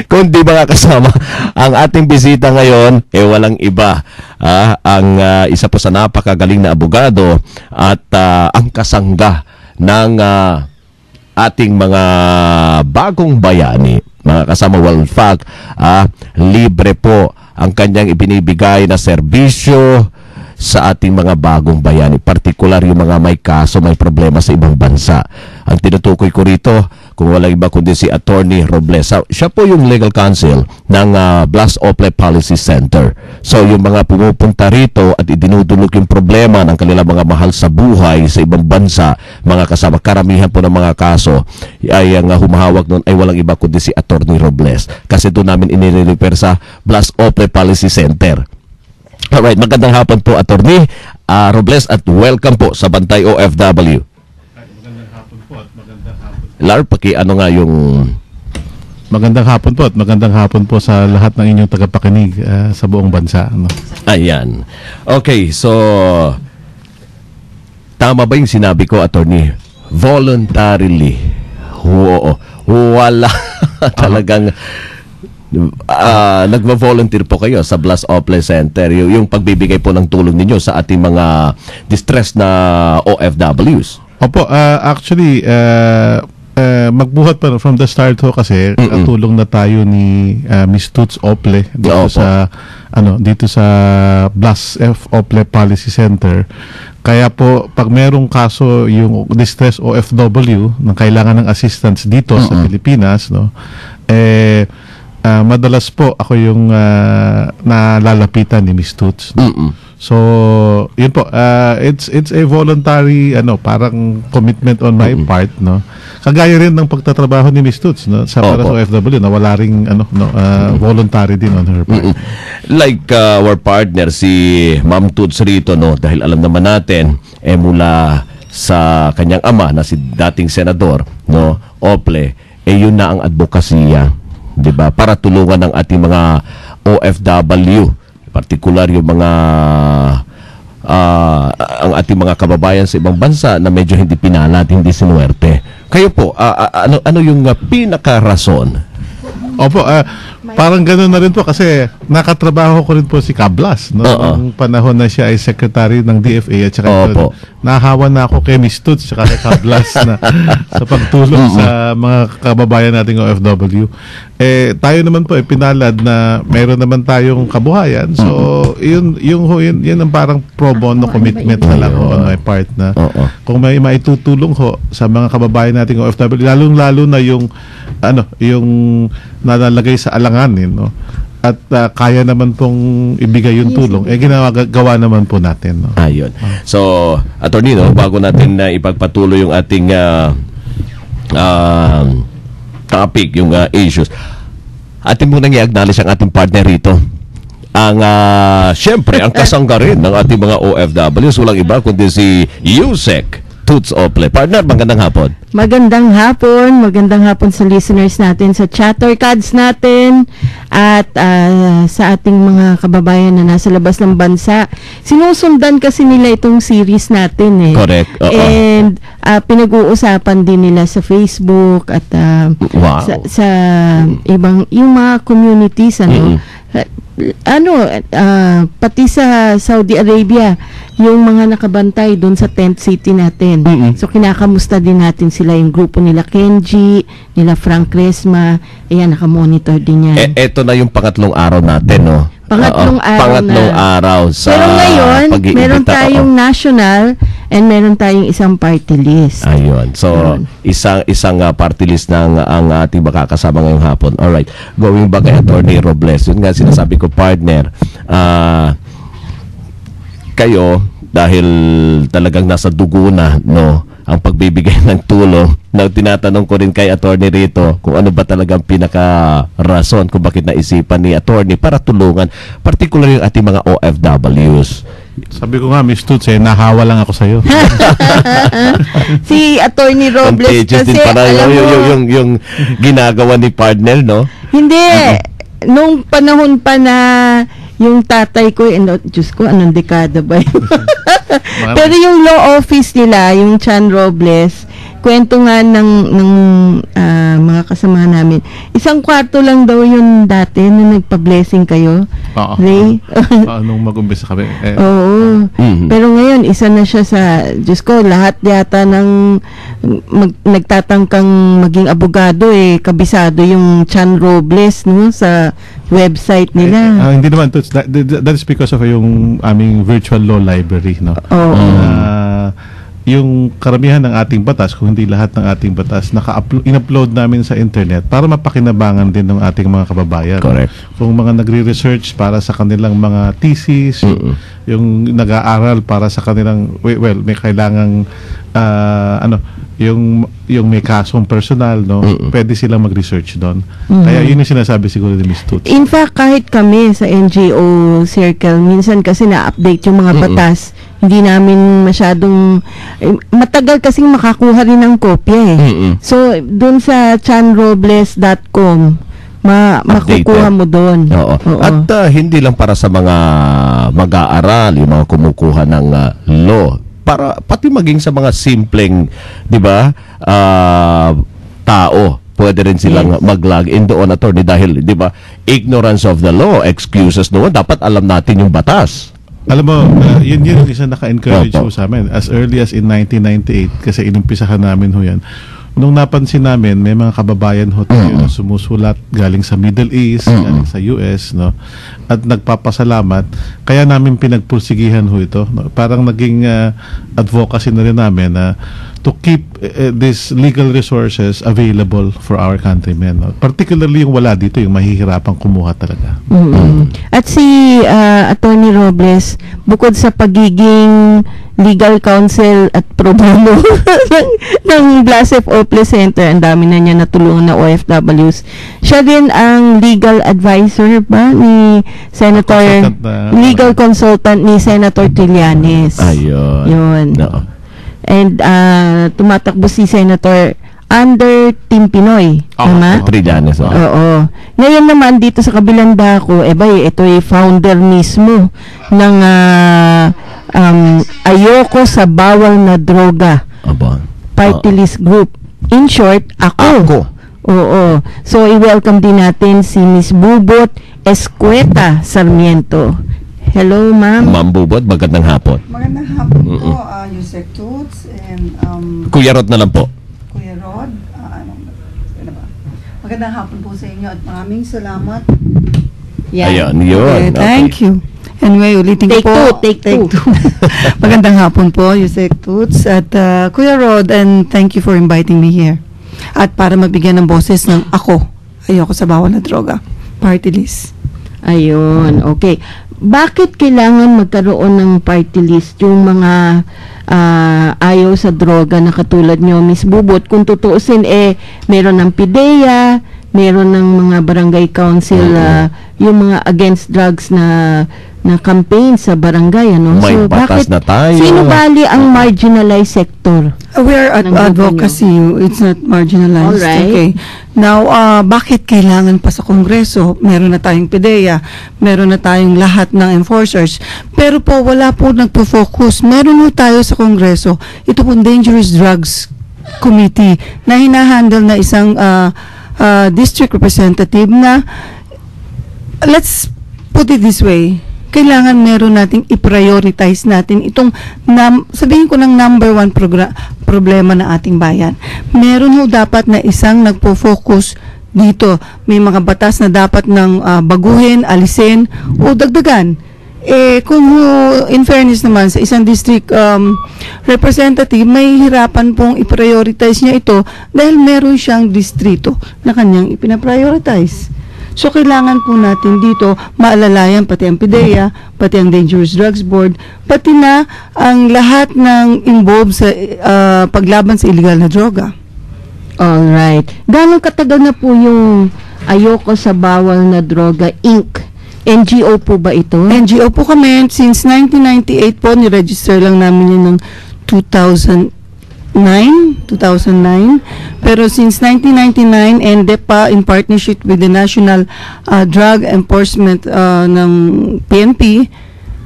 kundi mga kasama, ang ating bisita ngayon walang iba. Ang isa po sa napakagaling na abogado at ang kasangga ng ating mga bagong bayani. Mga kasama, well, in fact, libre po ang kanyang ibinibigay na serbisyo sa ating mga bagong bayani, partikular yung mga may kaso, may problema sa ibang bansa. Ang tinutukoy ko rito, kung walang iba kundi si Attorney Robles. Siya po yung legal counsel ng Blas Ople Policy Center. So yung mga pumupunta rito at idinudulog yung problema ng kanilang mga mahal sa buhay sa ibang bansa, mga kasama, karamihan po ng mga kaso ay ang humahawak nun ay walang iba kundi si Attorney Robles. Kasi doon namin inirefer sa Blas Ople Policy Center. Alright, magandang hapon po, Attorney Robles, at welcome po sa Bantay OFW. Magandang hapon po at magandang hapon. Lar, ano nga yung... Magandang hapon po at magandang hapon po sa lahat ng inyong tagapakinig sa buong bansa. Ano? Ayan. Okay, so... Tama ba yung sinabi ko, Attorney? Voluntarily. Wala talagang... nagva-volunteer po kayo sa Blas Ople Center, yung pagbibigay po ng tulong ninyo sa ating mga distressed na OFWs. Opo, actually, magbuhat pa from the start ho kasi tulong na tayo ni Miss Toots Ople dito sa Blas F Ople Policy Center. Kaya po pag merong kaso yung distress OFW na kailangan ng assistance dito sa Pilipinas, no, madalas po ako yung nalalapitan ni Miss Toots. So, yun po, it's a voluntary parang commitment on my part, no. Kagaya rin ng pagtatrabaho ni Miss Toots, no, sa para sa OFW na wala ring voluntary din on her part. Like our partner si Ma'am Toots rito, no, dahil alam naman natin mula sa kanyang ama na si dating senador, no, Ople, yun na ang advokasya, 'di ba, para tulungan ng ating mga OFW, partikular yung mga ang ating mga kababayan sa ibang bansa na medyo hindi pinalad, hindi sinuwerte. Kayo po, ano yung pinaka-rason? Opo, parang gano'n na rin po kasi nakatrabaho ko rin po si Kablas, no? Noong panahon na siya ay secretary ng DFA at saka nahawa na ako kay Miss Toots at kay Kablas na sa pagtulong sa mga kababayan nating OFW. Tayo naman po pinalad na mayroon naman tayong kabuhayan. So, yun ang parang pro bono commitment na lang on my part na kung may maitutulong ho sa mga kababayan nating OFW, lalong-lalo na yung nalalagay sa alanganin, no? At kaya naman pong ibigay yung tulong, gawa naman po natin, no? Ayun. So, Attorney, no, bago natin ipagpatuloy yung ating topic, yung issues, atin munang i-acknowledge ang ating partner rito. Ang syempre, ang kasangga rin ng ating mga OFWs, walang iba kundi si Yusek Toots Ople. Partner, magandang hapon. Magandang hapon sa listeners natin, sa chattercards natin, at sa ating mga kababayan na nasa labas ng bansa. Sinusundan kasi nila itong series natin eh. Correct. And pinag-uusapan din nila sa Facebook at sa ibang, yung mga communities, pati sa Saudi Arabia, yung mga nakabantay doon sa tent city natin. So kinakamusta din natin sila, yung grupo nila Kenji, nila Frank Resma. Ayan, nakamonitor din yan. Ito na yung pangatlong araw natin, no? Pangatlong araw sa pero ngayon, meron tayong national and meron tayong isang party list. Ayun. So, isang party list ng ang ating makakasama ngayong hapon. Alright. Going back kay Attorney Robles, yun nga sinasabi ko, partner, kayo, dahil talagang nasa dugo na, no, ang pagbibigay ng tulong, na tinatanong ko rin kay Attorney rito kung ano ba talagang pinaka-rason kung bakit naisipan ni Attorney para tulungan, particular yung ating mga OFWs. Sabi ko nga, Miss Toots, nahawa lang ako sa'yo. Si Attorney Robles kasi, yung ginagawa ni partner, no? Hindi. Nung panahon pa na yung tatay ko, Diyos ko, anong dekada ba yun? Pero yung law office nila, yung Chan Robles, kwento nga ng mga kasama namin. Isang kwarto lang daw yun dati na nagpa-blessing kayo. Oo. Ray? Nung mag-umpisa kami. Oo. Pero ngayon, isa na siya sa, Diyos ko, lahat yata ng nagtatangkang maging abogado kabisado yung Chan Robles, no, sa website nila. Hindi naman. That is because of yung aming virtual law library, no? Oo. Yung karamihan ng ating batas, kung hindi lahat ng ating batas, in-upload namin sa internet para mapakinabangan din ng ating mga kababayan. Correct. Kung mga nagre-research para sa kanilang mga thesis, yung nag-aaral para sa kanilang, may kailangang, yung may kasong personal, no? Pwede silang mag-research doon. Kaya yun yung sinasabi siguro ni Ms. Toots. In fact, kahit kami sa NGO Circle, minsan kasi na-update yung mga batas. Hindi namin masyadong matagal kasing makakuha rin ng kopya So, dun sa chanrobles.com makukuha mo doon. Oo. At hindi lang para sa mga mag-aaral, yung mga kumukuha ng law, para pati maging sa mga simpleng, 'di ba? Tao, pwede rin silang mag-log in doon, attorney, dahil 'di ba, ignorance of the law, excuses noon, dapat alam natin yung batas. Alam mo, yun yung isa naka-encourage ho sa amin. As early as in 1998, kasi inumpisahan namin ho yan. Nung napansin namin, may mga kababayan ho tayo na sumusulat galing sa Middle East, galing sa US, no? At nagpapasalamat. Kaya namin pinagpursigihan ho ito. No? Parang naging advocacy na rin namin na to keep these legal resources available for our countrymen. No? Particularly yung wala dito, yung mahihirapang kumuha talaga. At si Attorney Robles, bukod sa pagiging legal counsel at pro bono ng Blasef Ople Center, ang dami na niya natulungan na OFWs. Siya din ang legal advisor ba ni Senator, legal consultant ni Senator Trillanes. Ayun. Yun. No. And tumatakbo si Senator under Team Pinoy. Tama? Trillanes. Oo. Ngayon naman dito sa kabilang dako, ito ay founder mismo ng Ayoko sa Bawal na Droga Party List Group. In short, ako. Oo. So, i-welcome din natin si Miss Bubot Escueta Sarmiento. Hello, ma'am. Ma'am Bubot, magandang hapon. Magandang hapon po, Yusek Toots and Kuya Rod na lang po. Kuya Rod. Ano ba? Magandang hapon po sa inyo at maraming salamat. Ayun, yun. Okay, thank you. Anyway, ulitin ko po. Take two. Magandang hapon po, Yusek Toots at Kuya Rod, and thank you for inviting me here. At para mabigyan ng boses ng ayoko sa bawal na droga party list. Ayun, okay. Bakit kailangan magkaroon ng party list yung mga ayaw sa droga na katulad nyo, Miss Bubot? Kung tutuusin, meron ng PIDEA, meron ng mga barangay council, yung mga against drugs na campaign sa barangay, ano? May so, batas bakit, na tayo. sino bali ang marginalized sector? We are at advocacy. It's not marginalized. Alright. Okay. Now, bakit kailangan pa sa Kongreso? Meron na tayong PIDEA, meron na tayong lahat ng enforcers, pero po wala po nagpo-focus. Meron po tayo sa Kongreso, ito po Dangerous Drugs Committee na hinahandle na isang district representative na, let's put it this way, kailangan meron nating i-prioritize natin itong sabihin ko ng number one problema na ating bayan. Meron ho dapat na isang nagpo-focus dito. May mga batas na dapat ng baguhin, alisin o dagdagan. Kung in fairness naman sa isang district representative, may hirapan pong i-prioritize niya ito dahil meron siyang distrito na kanyang ipina-prioritize. So, kailangan po natin dito maalalayan pati ang PIDEA, pati ang Dangerous Drugs Board, pati na ang lahat ng involved sa paglaban sa illegal na droga. Alright. Gano'ng katagal na po yung Ayoko sa Bawal na Droga Inc.? NGO po ba ito? NGO po kami. Since 1998 po, niregister lang namin yun ng 2009. Pero since 1999, and DEPA in partnership with the National Drug Enforcement ng PNP,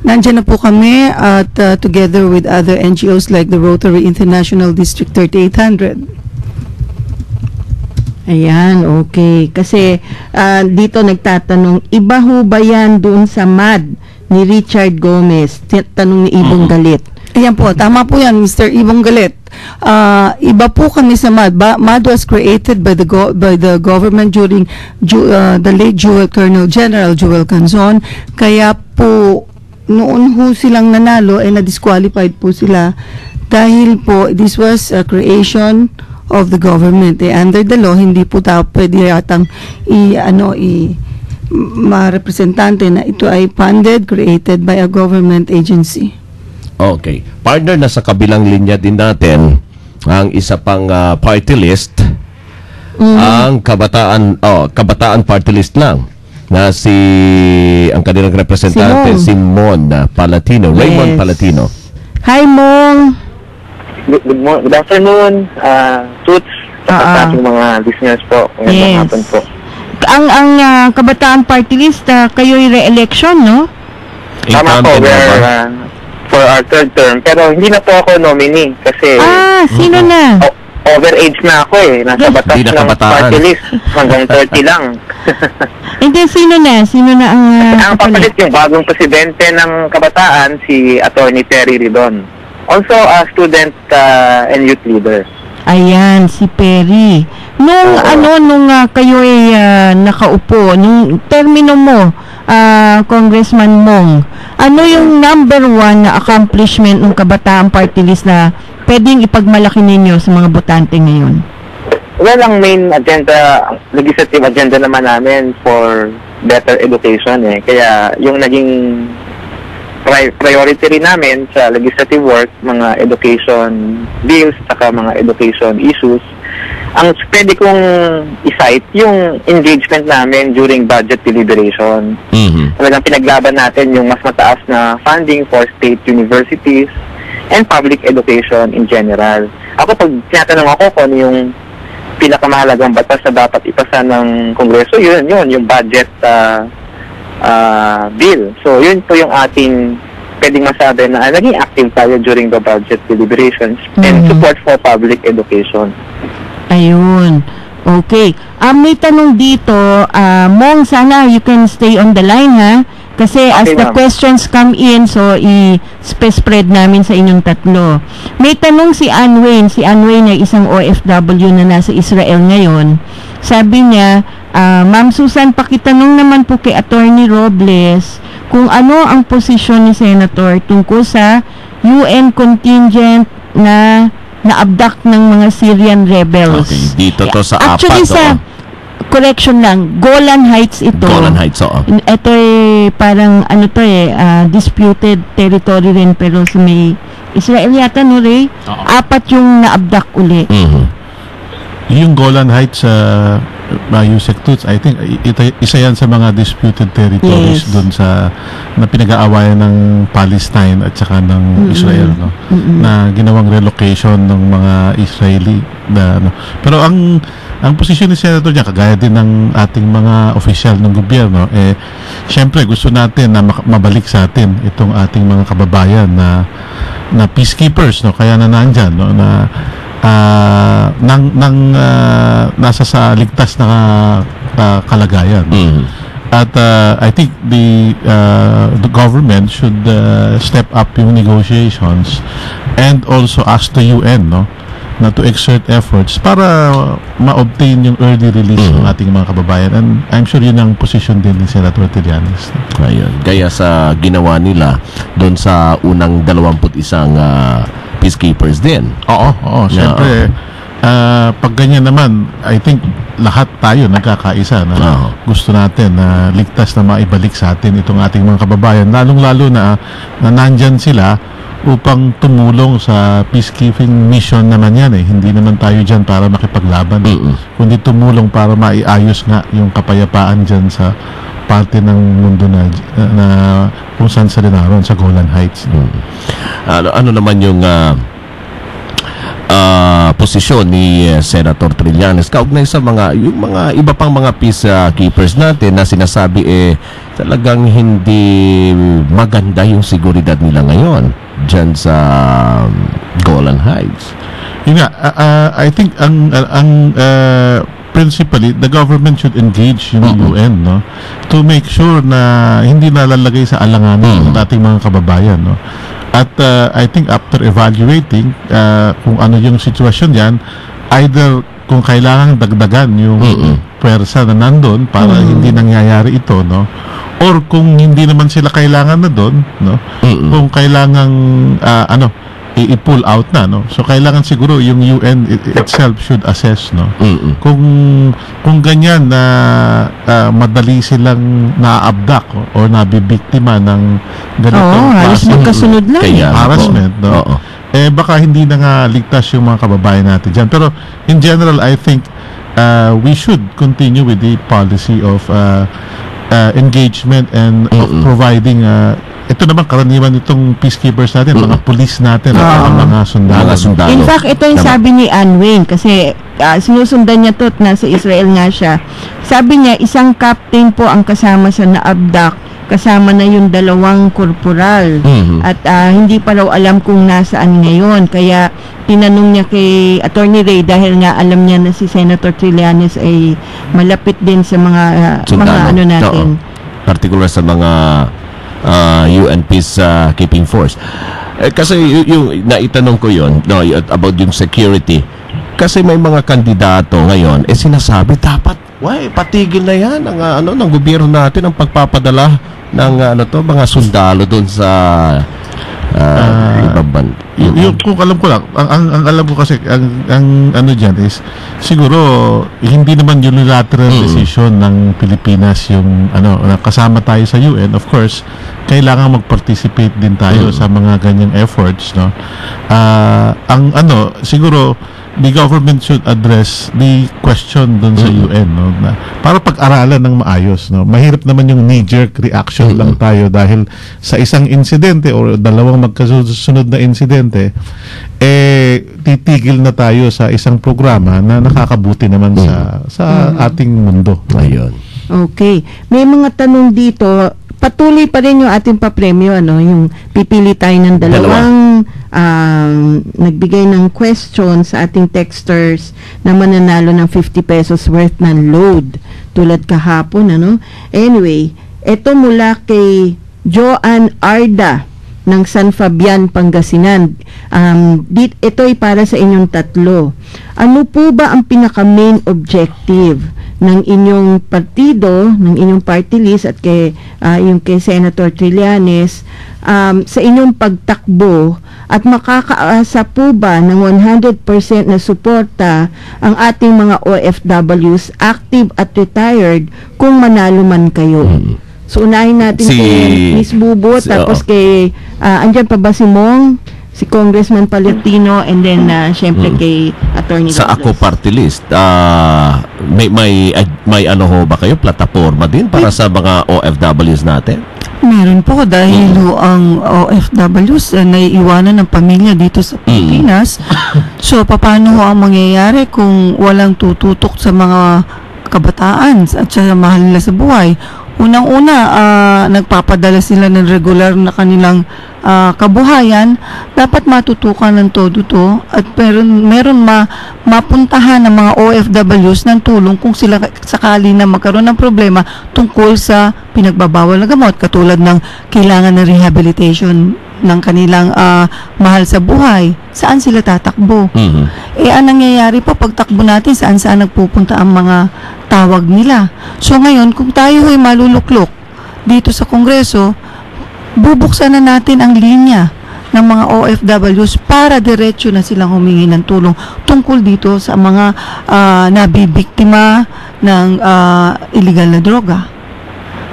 nandiyan na po kami at together with other NGOs like the Rotary International District 3800. Ayan, okay. Kasi dito nagtatanong, iba ho ba yan doon sa MAD ni Richard Gomez? Tanong ni Ibong Galit. Ayan po, tama po yan, Mr. Ibong Galit. Iba po kami sa MAD. MAD was created by the government during the late Colonel General Joel Canzon. Kaya po, noon ho silang nanalo, na-disqualified po sila dahil po, this was a creation of the government. Under the law, hindi po pwede yatang ma-representante na ito ay funded, created by a government agency. Okay. Partner, na sa kabilang linya din natin ang isa pang party list, ang kabataan party list lang na ang kanilang representante, Simon Palatino, Yes. Raymond Palatino. Hi, Mong! Good afternoon, Toots, sa ating mga listeners po. Ngayong hapon po. Ang Kabataan Party List, kayo'y re-election, no? Tama po, we're for our third term. Pero hindi na po ako nominee kasi sino na? overage na ako nasa batas Hindi na ng kabataan. party list. Hanggang 30 lang. Hindi, sino na? Sino na ang Ang papalit yung bagong presidente ng kabataan, si Attorney Terry Ridon. Also a student and youth leader. Ayan, si Perry. Nung kayo ay nakaupo, nung termino mo, Congressman Mong, ano yung number 1 na accomplishment ng Kabataan Party List na pwedeng ipagmalaki ninyo sa mga botante ngayon? Well, ang main agenda, legislative agenda naman namin for better education Kaya yung naging priority rin namin sa legislative work, mga education bills, saka mga education issues. Ang pwede kong i-cite yung engagement namin during budget deliberation. Talagang pinaglaban natin yung mas mataas na funding for state universities and public education in general. Ako, pag tinatanong ako kung ano yung pinakamahalagang batas na dapat ipasa ng Kongreso, yun yung budget bill. So, yun po yung ating pwedeng masabi na naging active tayo during the budget deliberations and support for public education. Ayun. Okay. May tanong dito, Mong, sana you can stay on the line, ha? Kasi as Okay, the ma'am. questions come in, so i-spread namin sa inyong tatlo. May tanong si Ann Wayne. Si Ann Wayne ay isang OFW na nasa Israel ngayon. Sabi niya, Ma'am Susan, pakitanong naman po kay Attorney Robles kung ano ang posisyon ni Senator tungkol sa UN contingent na na-abduct ng mga Syrian rebels. Okay, dito to sa Actually, apat. correction lang, Golan Heights ito. Golan Heights, oo. Ito parang disputed territory rin, pero sa may Israel yata, no, Ray? Oo. 4 yung na-abduct uli. Yung Golan Heights Yusek Toots, I think isa yan sa mga disputed territories Yes. doon sa na pinag-aawayan ng Palestine at saka ng Israel, no? Na ginawang relocation ng mga Israeli pero ang posisyon ni Senator niya, kagaya din ng ating mga opisyal ng gobyerno, syempre gusto natin na mabalik sa atin itong ating mga kababayan na peacekeepers, no? Kaya na nandyan, no? Na nasa sa ligtas na kalagayan. At I think the government should step up yung negotiations and also ask the UN, no, na to exert efforts para ma-obtain yung early release ng ating mga kababayan, and I'm sure yun ang position din ni Senator Trillanes. Ayun. Gaya sa ginawa nila doon sa unang 21 peacekeepers din. Oo, syempre. Pag ganyan naman, I think lahat tayo nagkakaisa na gusto natin na ligtas na maibalik sa atin itong ating mga kababayan, lalong-lalo na nandyan sila upang tumulong sa peacekeeping mission naman yan. Hindi naman tayo dyan para makipaglaban, kundi tumulong para maiayos nga yung kapayapaan dyan sa parte ng mundo na kung saan sa linaron, sa Golan Heights. Ano naman yung posisyon ni Senator Trillanes kaugnay sa mga iba pang mga peacekeepers natin na sinasabi talagang hindi maganda yung seguridad nila ngayon dyan sa Golan Heights? Yun nga, I think ang principally, the government should engage yung UN, no, to make sure na hindi nalalagay sa alanganin ng ating mga kababayan, no. At I think after evaluating kung ano yung sitwasyon yan, either kung kailangan dagdagan yung pwersa na nandun para hindi nangyayari ito, no, or kung hindi naman sila kailangan na doon, no, kung kailangan i-pull out na, no. So kailangan siguro yung UN itself should assess, no. Kung ganyan na madali silang na-abduct o nabibiktima ng ganitong halos magkasunod lang. harassment, no. Baka hindi na nga ligtas yung mga kababayan natin dyan. Pero in general, I think we should continue with the policy of engagement and of providing ito naman karaniwan itong peacekeepers natin, mga police natin, at mga sundalo. In fact, ito yung sabi ni Ann Wayne kasi sinusundan niya to at nasa Israel nga siya. Sabi niya, isang captain po ang kasama sa na-abduct, kasama na yung 2 korporal at hindi pa raw alam kung nasaan ngayon. Kaya tinanong niya kay Attorney Ray dahil nga alam niya na si Senator Trillanes ay malapit din sa mga ano natin. Particular sa mga UN Peacekeeping Force. Kasi yung naitanong ko yun, no, about yung security. Kasi may mga kandidato ngayon, sinasabi dapat, patigil na yan ng gobyerno natin ang pagpapadala ng mga sundalo doon sa ibang yung kung alam ko lang, ang alam ko kasi ang ano diyan is siguro hindi naman unilateral decision ng Pilipinas yung kasama tayo sa UN. Of course, kailangan mag-participate din tayo sa mga ganyang efforts, no. Ang siguro the government should address the question dun sa UN, no, na para pag-aralan ng maayos, no. Mahirap naman yung knee-jerk reaction lang tayo dahil sa isang insidente o 2 magkasunod na insidente, titigil na tayo sa isang programa na nakakabuti naman sa ating mundo. Ayun. Okay. May mga tanong dito. Patuloy pa rin yung ating papremyo, yung pipili tayo ng 2 nagbigay ng question sa ating texters na mananalo ng 50 pesos worth ng load tulad kahapon, Anyway, ito mula kay Joanne Arda ng San Fabian, Pangasinan. Ito ay para sa inyong 3. Ano po ba ang pinaka-main objective ng inyong partido, ng inyong party list at yung kay Senator Trillanes sa inyong pagtakbo at makakaasa po ba ng 100% na suporta ang ating mga OFWs, active at retired, kung manalo man kayo? So unahin natin kay Miss Bubo, tapos kay andyan pa ba si Mong, si Congressman Palatino, and then syempre kay Attorney sa Douglas. ako party list, may ano ho ba kayo, plataforma din para sa mga OFWs natin? Meron po dahil ang OFWs naiiwanan ng pamilya dito sa Pilipinas. So paano ho ang mangyayari kung walang tututok sa mga kabataan at sa mahal nila sa buhay? Unang-una, nagpapadala sila ng regular na kanilang kabuhayan, dapat matutukan ng todo to at meron mapuntahan ng mga OFWs ng tulong kung sila sakali na magkaroon ng problema tungkol sa pinagbabawal na gamot, katulad ng kailangan ng rehabilitation ng kanilang mahal sa buhay. Saan sila tatakbo? Ang nangyayari pa pagtakbo natin, saan nagpupunta ang mga tawag nila. So ngayon, kung tayo ay maluluklok dito sa Kongreso, bubuksan na natin ang linya ng mga OFWs para diretso na silang humingi ng tulong tungkol dito sa mga nabibiktima ng illegal na droga.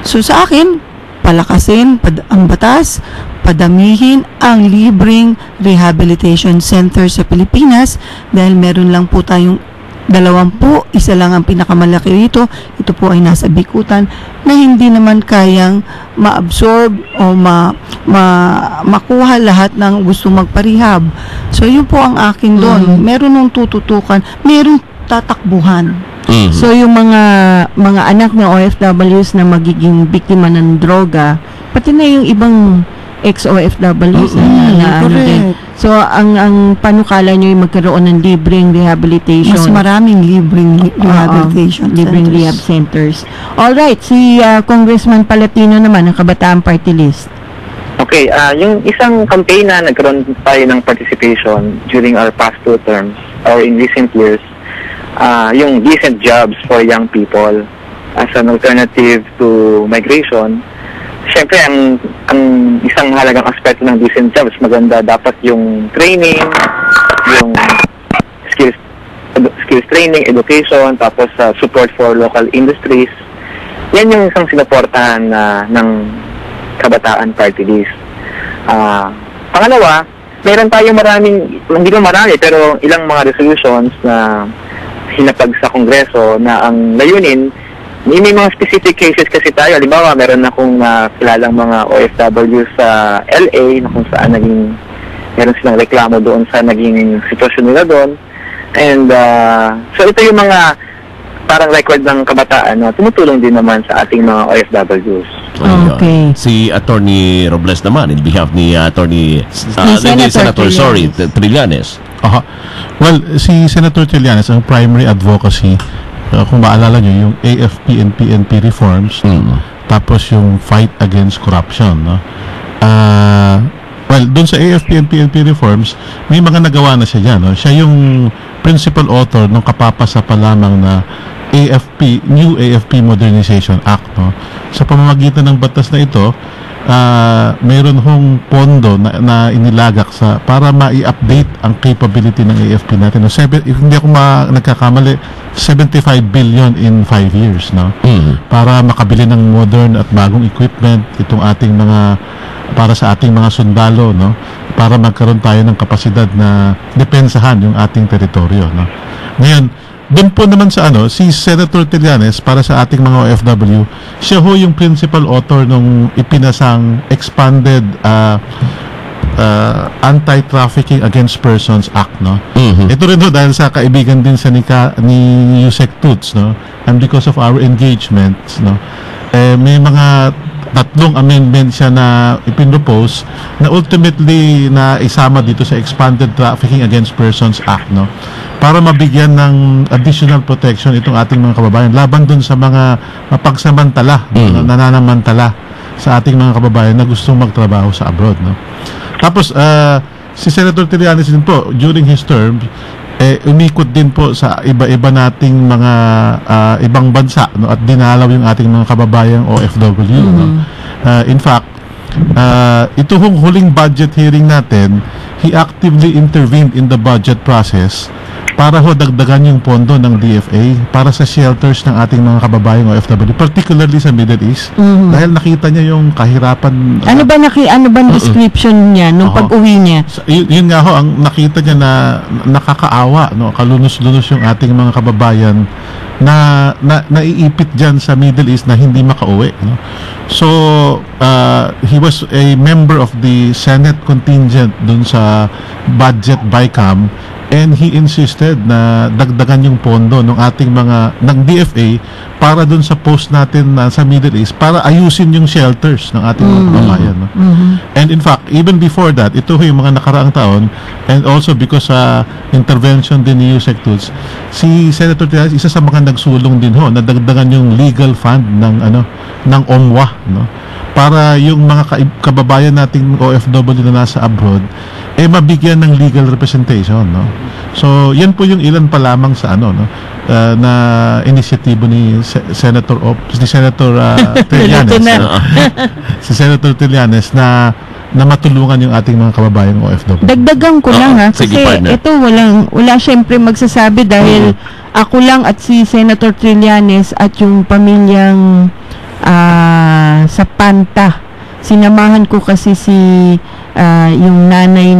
So sa akin, palakasin ang batas, padamihin ang libreng rehabilitation center sa Pilipinas dahil meron lang po tayong 20, isa lang ang pinakamalaki rito. Ito po ay nasa Bikutan na hindi naman kayang ma-absorb o makuha lahat ng gusto magparehab. So yun po ang akin doon. Meron nung tututukan, merong tatakbuhan. So yung mga anak ng OFWs na magiging biktima ng droga, pati na yung ibang ex-OFWs na ano din. correct. So, ang panukala nyo yung magkaroon ng libreng rehabilitation. Mas maraming libreng rehabilitation libreng centers. rehab centers. Alright, si Congressman Palatino naman, ng Kabataan Party List. Okay, yung isang campaign na nagkaroon tayo ng participation during our past 2 terms or in recent years, yung decent jobs for young people as an alternative to migration. Siyempre, ang isang halagang aspeto ng decent jobs, maganda dapat yung training, yung skills training, education, tapos support for local industries. Yan yung isang sinuportahan ng Kabataan Party List. Pangalawa, meron tayong hindi ko marami, pero ilang mga resolutions na hinapag sa Kongreso na ang layunin, may mga specific cases kasi tayo. Halimbawa, meron akong kilalang mga OFW sa LA na kung saan meron silang reklamo doon sa naging sitwasyon nila doon. And so ito yung mga parang record ng kabataan na tumutulong din naman sa ating mga OFWs. Ayun. Okay. Si Attorney Robles naman, in behalf ni Attorney Senator Trillanes. Well, si Senator Trillanes, ang primary advocacy, kung maalala nyo, yung AFP and PNP reforms, tapos yung fight against corruption. No? Well, dun sa AFP and PNP reforms, may mga nagawa na siya dyan. No? Siya yung principal author ng kapapasa pa lamang na New AFP Modernization Act. No? Sa pamamagitan ng batas na ito, mayroon hong pondo na inilagak para ma-i-update ang capability ng AFP natin. No? If hindi ako nagkakamali, 75 billion in 5 years. No? Para makabili ng modern at bagong equipment para sa ating mga sundalo, no? Para magkaroon tayo ng kapasidad na depensahan yung ating teritoryo. No? Ngayon, doon po naman sa si Senator Trillanes, para sa ating mga OFW, siya ho yung principal author nung ipinasang expanded Anti-Trafficking Against Persons Act, no? Ito rin ho dahil sa kaibigan din ni Yusek Toots, no? And because of our engagements, no? May mga 3 amendments siya na ipinropose na ultimately na isama dito sa Expanded Trafficking Against Persons Act, no? Para mabigyan ng additional protection itong ating mga kababayan laban dun sa mga mapagsamantala, nananamantala sa ating mga kababayan na gustong magtrabaho sa abroad, no? Tapos si Senator Trillanes din po during his term umikot din po sa iba-iba nating mga ibang bansa, no, at dinalaw yung ating mga kababayang OFW, no? In fact, ito hong huling budget hearing natin, he actively intervened in the budget process para ho dagdagan yung pondo ng DFA para sa shelters ng ating mga kababayang OFW, particularly sa Middle East, dahil nakita niya yung kahirapan. Ano ba description niya nung pag-uwi niya? Yun nga ho, ang nakita niya na nakakaawa, no, kalunos-lunos yung ating mga kababayan na naiipit dyan sa Middle East na hindi makauwi, no? So he was a member of the Senate contingent dun sa budget BICAM, and he insisted na dagdagan yung pondo ng ating ng DFA para dun sa post natin sa Middle East para ayusin yung shelters ng ating mga kababayan, no? And in fact, even before that, ito yung mga nakaraang taon, and also because intervention din ni Yusek Toots, si Senator Trillanes, isa sa mga nagsulong din ho na dagdagan yung legal fund ng OMWA, no? Para yung mga kababayan nating OFW na nasa abroad mabigyan ng legal representation, no? So yan po yung ilan pa lamang sa na inisyatibo ni Senator Trillanes, si Senator Trillanes na matulungan yung ating mga kababayang OFW. Dagdagan ko lang kasi ito wala syempre magsasabi dahil ako lang at si Senator Trillanes at yung pamilyang sa Panta. Sinamahan ko kasi yung nanay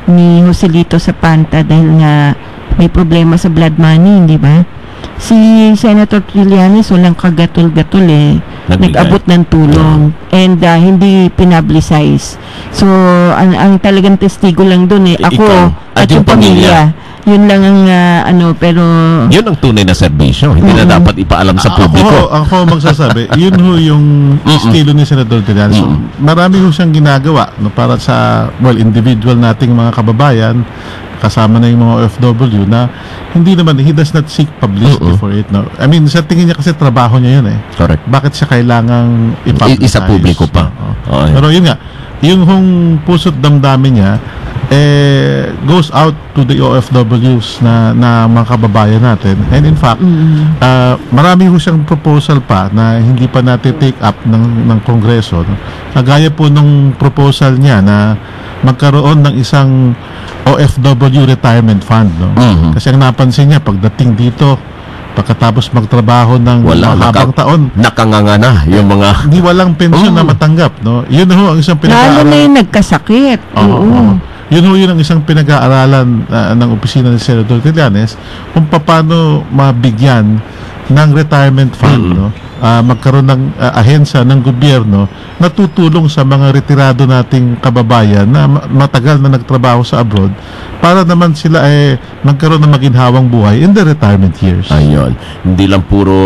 ni Joselito sa Panta dahil nga may problema sa blood money, di ba? Si Senator Trillanes walang kagatol-gatol nag-abot ng tulong and hindi pinablicize. So ang talagang testigo lang doon ako at yung pamilya Yun lang ang pero Yun ang tunay na serbisyo. Hindi na dapat ipaalam sa publiko. Ako magsasabi, yun ho yung estilo ni Senator Trillanes. Marami ho siyang ginagawa no, para sa individual nating mga kababayan, kasama na yung mga OFW na hindi naman, he does not seek publicity for it. No? I mean, sa tingin niya kasi trabaho niya yun eh. Correct. Bakit siya kailangang i-publicize? Isa publiko pa. No? Pero yun nga, yung hong puso't damdamin niya, goes out to the OFWs na mga kababayan natin. And in fact, marami ho siyang proposal pa na hindi pa natin take up ng Kongreso. No? Kagaya po nung proposal niya na magkaroon ng isang OFW retirement fund. No? Kasi ang napansin niya, pagdating dito, pagkatapos magtrabaho ng mahabang taon, nakanganga na yung mga hindi walang pensyon na matanggap. No? Yun ho ang isang lalo na yung nagkasakit. Yun ang isang pinag-aaralan ng opisina ni Senator Trillanes kung paano mabigyan ng retirement fund, no? Magkaroon ng ahensya ng gobyerno na tutulong sa mga retirado nating kababayan na matagal na nagtrabaho sa abroad para naman sila magkaroon ng maginhawang buhay in the retirement years. Ayun. Hindi lang puro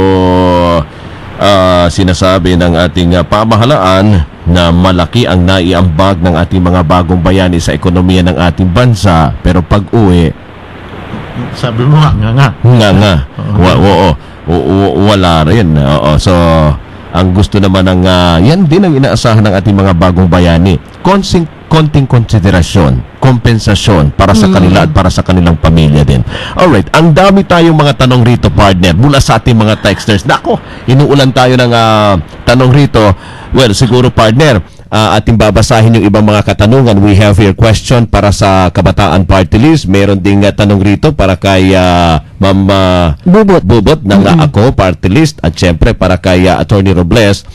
sinasabi ng ating pamahalaan na malaki ang naiambag ng ating mga bagong bayani sa ekonomiya ng ating bansa, pero pag-uwi, sabi mo nga. Wala rin. So, ang gusto naman ng yan din ang inaasahan ng ating mga bagong bayani. Konting konsiderasyon, kompensasyon para sa kanila at para sa kanilang pamilya din. Alright, ang dami tayong mga tanong rito, partner, mula sa ating mga texters. Nako, inuulan tayo ng tanong rito. Well, siguro, partner, ating babasahin yung ibang mga katanungan. We have here question para sa Kabataan Party List. Meron ding tanong rito para kay Ma'am Bubot ng Ako Party List, at syempre para kay Attorney Robles,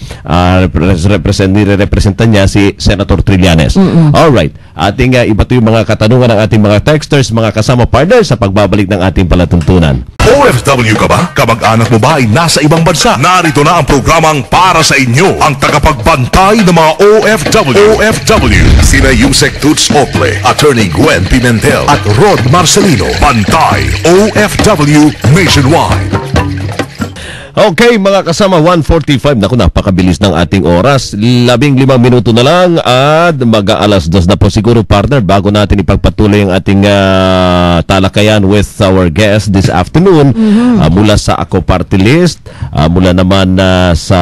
representan niya si Senator Trillanes. Alright, ating ibato yung mga katanungan ng ating mga texters, mga kasama partners sa pagbabalik ng ating palatuntunan. OFW ka ba? Kamag-anak mo ba ay nasa ibang bansa? Narito na ang programang para sa inyo, ang tagapagbantay ng mga OFW. Sina Yusek Toots Ople, Attorney Gwen Pimentel at Rod Marcelino. Bantay OFW Nationwide. Okay, mga kasama, 1:45. Naku, napakabilis ng ating oras. 15 minuto na lang at mag-aalas 2 na po siguro, partner, bago natin ipagpatuloy ang ating talakayan with our guest this afternoon. Mula sa Ako Party List, mula naman sa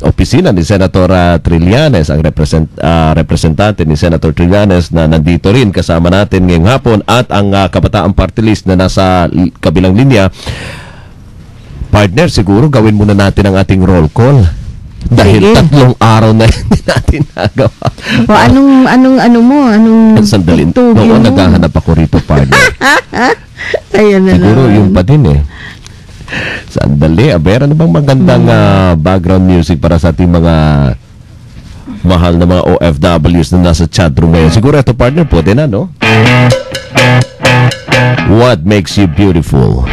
opisina ni Senator Trillanes, ang representante ni Senator Trillanes na nandito rin kasama natin ngayong hapon, at ang Kabataan Party List na nasa kabilang linya. Partner, siguro gawin muna natin ang ating roll call. Dahil 3 araw na hindi natin nagawa. O anong sandali. Noon naghahanap ako rito, partner. Ayun na siguro yung pa din Sandali. Ano bang magandang background music para sa ating mga mahal na mga OFWs na nasa chat room ngayon? Siguro ito, partner, pwede na, no? What makes you beautiful?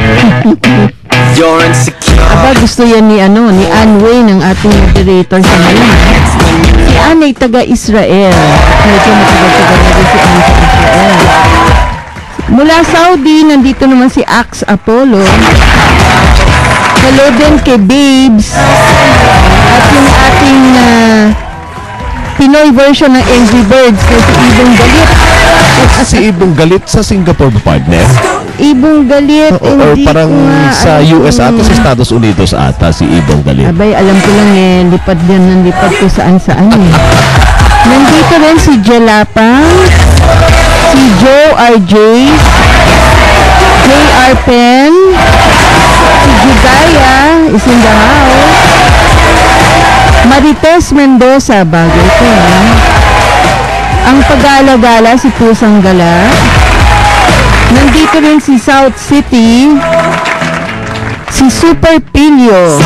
You're insecure. Aba, gusto yan ni Anway ng ating moderator sa ngayon. Si Anne ay taga-Israel. Medyo matagal-tagal na rin si Anne sa Israel. Mula Saudi, nandito naman si Axe Apollo. Hello din kay Babes. At yung ating Pinoy version ng Angry Birds na si Ibong Galit. Si Ibong Galit sa Singapore, partner? Ibong Galit, or parang sa US ata, sa Estados Unidos ata, si Ibong Galit. Abay, alam ko lang lipad yan ng lipad ko saan-saan Nandito rin si Jalapang, si Joe RJ, J.R. Pen, si Judaya is in the house, Marites Mendoza, bagay ko ang pag-alagala si Pusang Gala. Nandito rin si South City, si Super Pilio.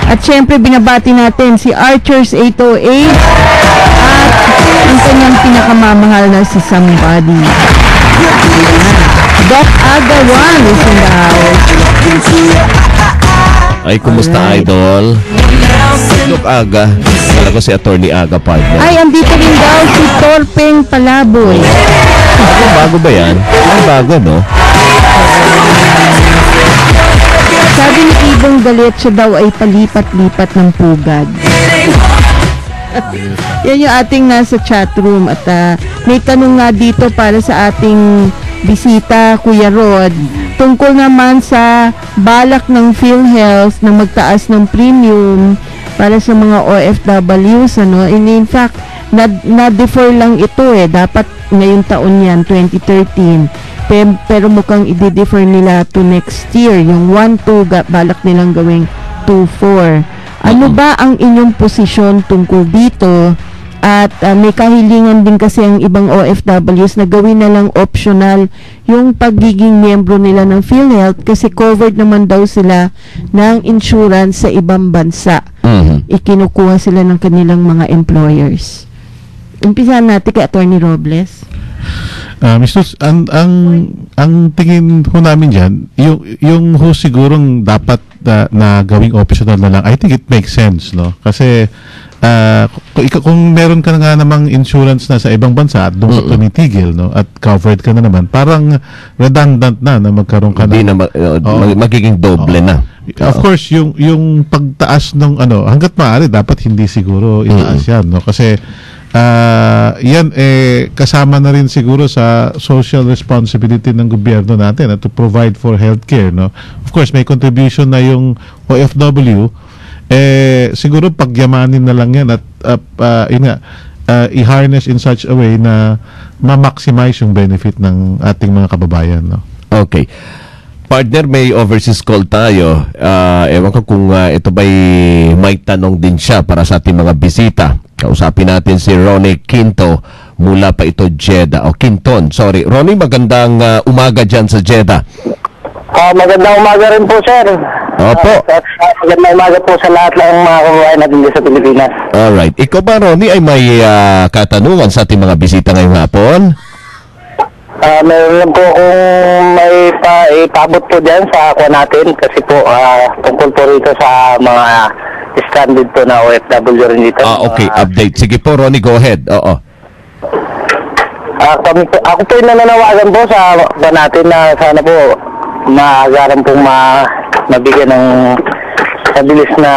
At syempre binabati natin si Archers 808 at ang kanyang pinakamamahal na si Somebody. Doc Agawan is in the house. Ay, kumusta, Alright. Idol? Look, Aga. Kala ko si Attorney Aga, partner. Ay, andito rin daw si Torpeng Palaboy. Bago ba yan? Ay, bago, no? Sabi ni Ibong Galit, siya daw ay palipat-lipat ng pugad. Yan yung ating nasa chat room. At may tanong nga dito para sa ating bisita, Kuya Rod, tungkol naman sa balak ng PhilHealth na magtaas ng premium para sa mga OFWs. In fact, na-defer lang ito dapat ngayong taon yan, 2013. Pero mukhang i-defer nila to next year. Yung 1-2 balak nilang gawing 2-4. Ano ba ang inyong posisyon tungkol dito? At may kahilingan din kasi ang ibang OFWs na gawin na lang optional yung pagiging miyembro nila ng PhilHealth kasi covered naman daw sila ng insurance sa ibang bansa. Ikinukuha sila ng kanilang mga employers. Umpisahan natin kay Attorney Robles. Mr. Ang tingin ho namin dyan, yung ho sigurong dapat na gawing optional na lang, I think it makes sense, no? Kasi kung meron ka nga namang insurance na sa ibang bansa at doon ka tumitigil, no? At covered ka na naman, parang redundant na magkaroon ka Hindi na. magiging doble na. Of course, yung pagtaas ng hanggat maaari, dapat hindi siguro itaas yan, no? Kasi yan kasama na rin siguro sa social responsibility ng gobyerno natin to provide for healthcare, no? Of course, may contribution na yung OFW, siguro pagyamanin na lang yan at i-harness in such a way na ma-maximize yung benefit ng ating mga kababayan, no? Okay. Partner, may overseas call tayo. Ewan ko kung ito ba'y may tanong din siya para sa ating mga bisita. Kausapin natin si Ronnie Quinto mula pa ito Jeddah. Quinton, sorry. Ronnie, magandang umaga dyan sa Jeddah. Magandang umaga rin po, sir. Opo. Magandang umaga po sa lahat ng mga kababayan natin dito sa Pilipinas. Alright. Ikaw ba, Ronnie, ay may katanungan sa ating mga bisita ngayong hapon? Meron lang po kung may ipabot po dyan sa ako natin kasi po tungkol po rito sa mga stranded po na OFW rin dito. Okay. Update. Sige po, Ronnie, go ahead. Oo. Ako po yung nananawagan po sa ako natin na sana po maagaran pong mabigyan ng mabilis na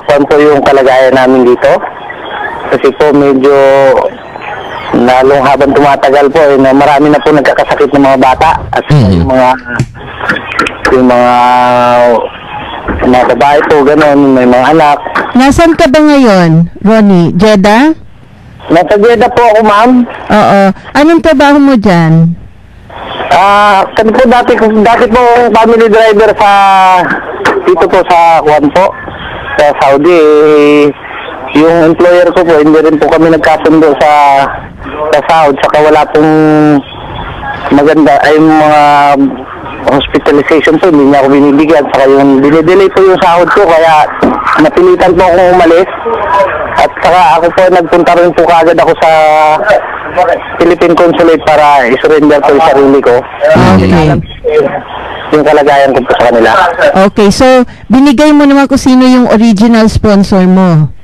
kung po yung kalagayan namin dito. Kasi po medyo lalong habang tumatagal po na marami na po nagkakasakit ng mga bata at yung mga babae po gano'n, may mga anak. Nasaan ka ba ngayon, Ronnie? Jeddah? Nasa Jeddah po ako, ma'am. Oo. Anong trabaho mo dyan? Kasi po dati po family driver dito po sa Juan po, sa Saudi. Yung employer ko po, hindi rin po kami nagkasundo sa sahod, saka wala pong maganda ay mga hospitalization po, hindi niya ako binibigyan, saka yung dinidelay po yung sahod ko, kaya napilitan po akong umalis. At saka ako po nagpunta rin po kaagad ako sa Philippine Consulate para isurrender po yung sarili ko. Okay. Yung kalagayan ko po sa kanila. Okay, so binigay mo naman kung sino yung original sponsor mo.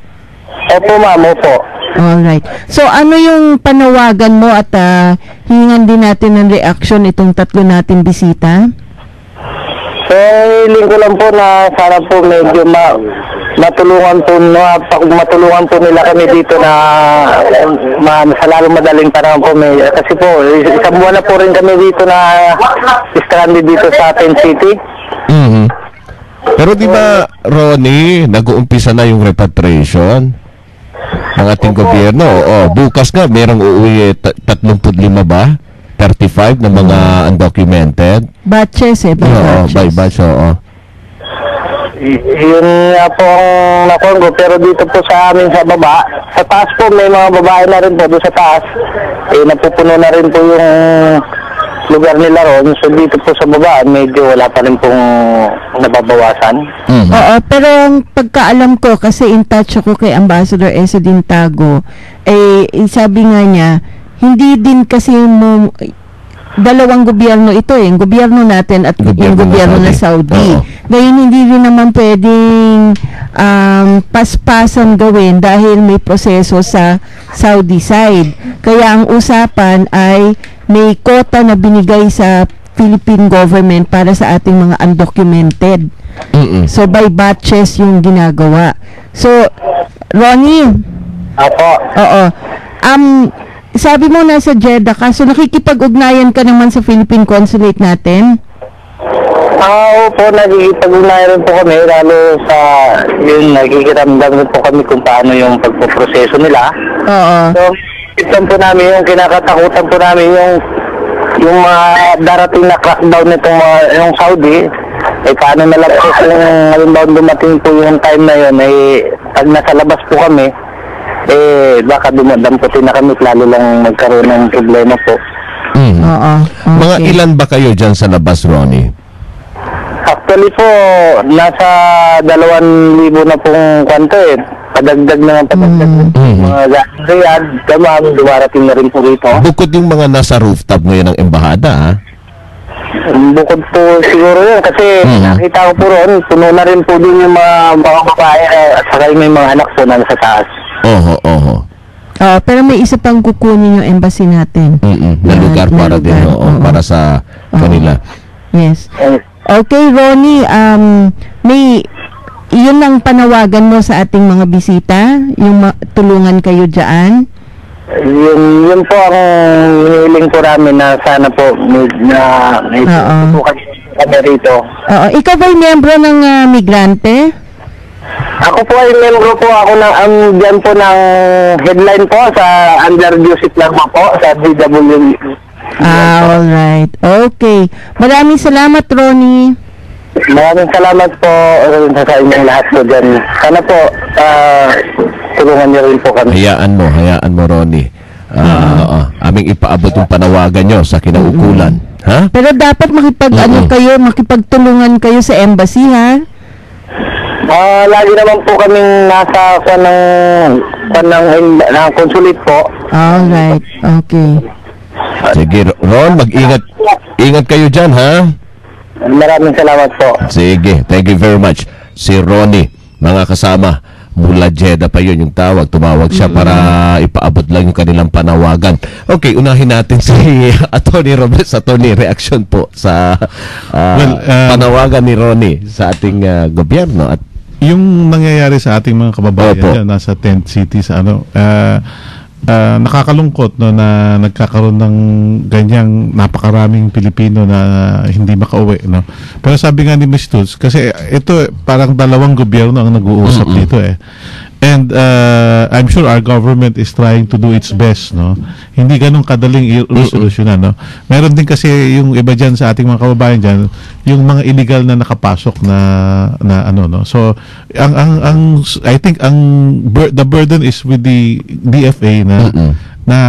Opo, ma'am, opo. Alright. So, ano yung panawagan mo at hingan din natin ng reaction itong tatlo natin bisita? So, hiling ko lang po na sana po medyo matulungan po nila kami dito na sa lalong madaling panahon po. Kasi po, isang buwan na po rin kami dito na stranded dito sa Tent City. Pero di ba, Ronnie, nag-uumpisa na yung repatriation ng ating gobyerno? Bukas nga, merong uuwi 35 ba? 35 na mga undocumented? Batches By batch, Yun nga po ang nakongo. Pero dito po sa amin sa baba, sa taas po may mga babae na rin po doon sa taas. Napupuno na rin po yung lugar nila ron. So dito po sa baba, medyo wala pa rin pong nababawasan. Oo, pero ang pagkaalam ko, kasi in touch ako kay Ambassador Esa Dintago, sabi nga niya, hindi din kasi dalawang gobyerno ito yung gobyerno natin at yung gobyerno na Saudi. Ngayon, hindi rin naman pwedeng paspasan gawin dahil may proseso sa Saudi side. Kaya ang usapan ay may quota na binigay sa Philippine government para sa ating mga undocumented. So, by batches yung ginagawa. So, Ronnie, Apo. oo. Sabi mo nasa Jeddah ka, so nakikipag-ugnayan ka naman sa Philippine Consulate natin? Opo, nagkikipag-ugnayan rin po kami, lalo sa yun, nagkikiramdam rin po kami kung paano yung pagpuproseso nila. Oo. So, ito po namin yung kinakatakutan po namin yung mga darating na crackdown nitong yung Saudi. Paano na lang po kung halimbawa dumating po yung time na yun, pag nasa labas po kami, baka dumadamputin na kami, lalo lang magkaroon ng problema po. Oo. Okay. Mga ilan ba kayo dyan sa labas, Ronnie? Actually po, nasa 2,000 na pong kwanto Padagdag na mga Riyadh, Damam, dumarating na rin po rito. Bukod yung mga nasa rooftop ngayon ng embahada, ha? Bukod po siguro yun kasi nakita ko po roon, puno na rin po din yung mga babae at saka may mga anak po na nasa taas. Oho. Pero may isa pang kukunin yung embassy natin. Na lugar para din, para sa kanila. Yes. Okay, Ronnie, yun ang panawagan mo sa ating mga bisita, yung tulungan kayo dyan. Yun po ang hinihiling po namin na sana po may po kami rito. Ikaw ba'y miyembro ng migrante? Ako po ay membro po ako dyan po ng headline po sa under Joseph Lagma po sa DW. Alright. Okay. Maraming salamat, Ronnie. Maraming salamat po sa inyong lahat po dyan. Sana po tulungan niyo rin po kami. Hayaan mo, Ronnie. Aming ipaabot yung panawagan nyo sa kinaukulan. Ha? Pero dapat makipagtulungan kayo sa embassy, ha? Lagi naman po kaming nasa ng consulate po. Alright. Okay. Sige, Ron, mag-ingat kayo dyan, ha? Maraming salamat po. Sige, thank you very much. Si Ronnie, mga kasama, mula Jeddah pa yun yung tawag. Tumawag siya para ipaabot lang yung kanilang panawagan. Okay, unahin natin si Atty. Robles. Atty. reaction po sa panawagan ni Ronnie sa ating gobyerno. At yung nangyayari sa ating mga kababayan dyan, nasa tent city sa nakakalungkot na nagkakaroon ng ganyang napakaraming Pilipino na hindi makauwi, no. Pero sabi nga ni Ms. Toots, kasi ito parang dalawang gobyerno ang nag-uusap dito and I'm sure our government is trying to do its best, no. Hindi ganun kadaling i-resolusyonan, no. Meron din kasi yung iba dyan sa ating mga kababayan dyan, yung mga illegal na nakapasok na no. So I think the burden is with the DFA na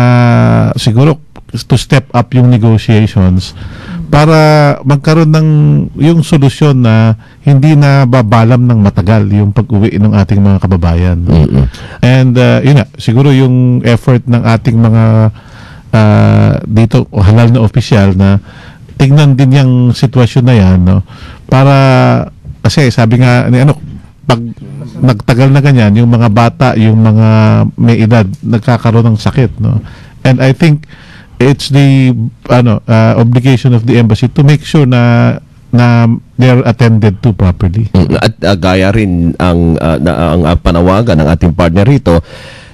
siguro to step up yung negotiations para magkaroon ng yung solusyon na hindi na babalam ng matagal yung pag-uwi ng ating mga kababayan. And yun na, siguro yung effort ng ating mga dito halal na opisyal na tignan din yung sitwasyon na yan, no, para kasi sabi nga ni pag nagtagal na ganyan, yung mga bata, yung mga may edad nagkakaroon ng sakit, no. And I think it's the obligation of the embassy to make sure na they're attended to properly. At gaya rin ang panawagan ng ating partner rito,